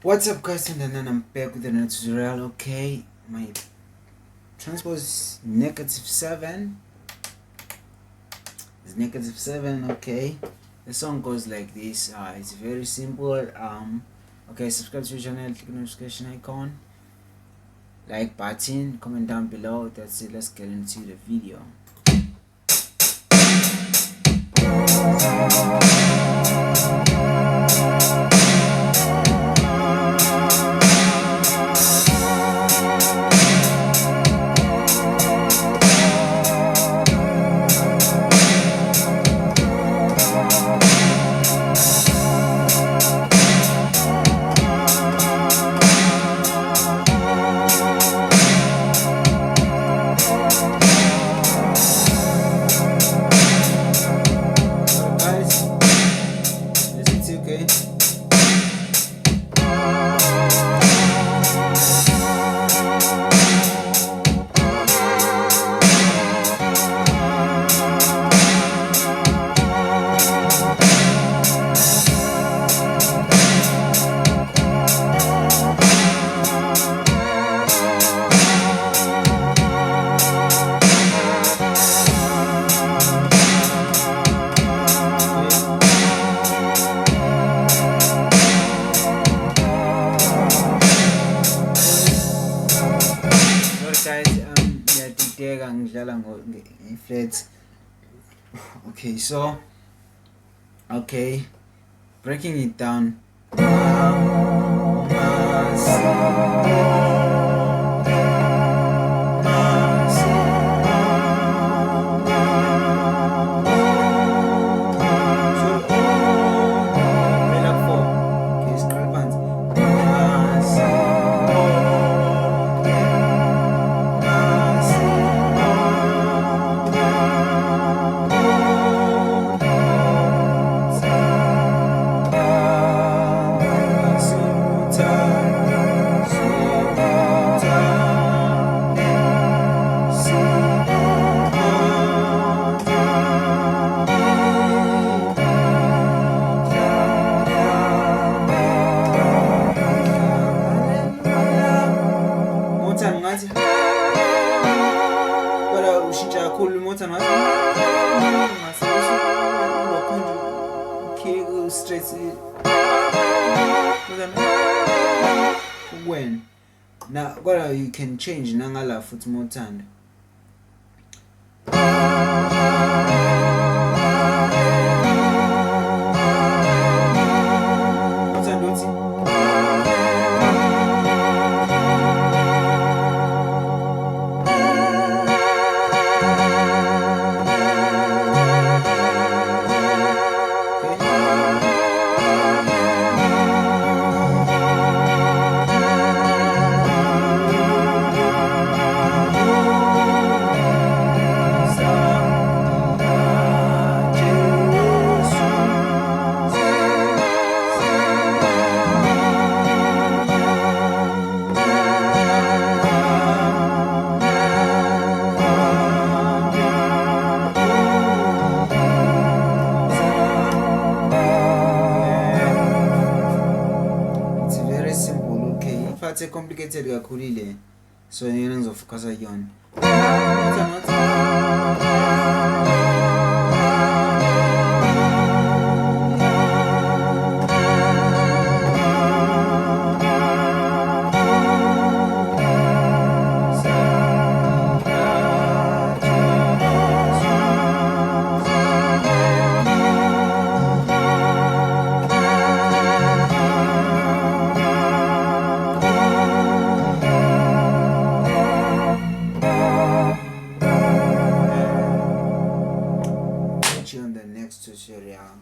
What's up guys, and then I'm back with another tutorial. Okay, my transpose -7 is -7. Okay, the song goes like this. It's very simple. Okay, subscribe to the channel, click the notification icon, like button, comment down below. That's it. Let's get into the video. Flat. Okay, so breaking it down. Now what you can change nangala futhi mothanda. Complicated kakhulu ile, so yena ngizofocusa kuyona. On the next tutorial.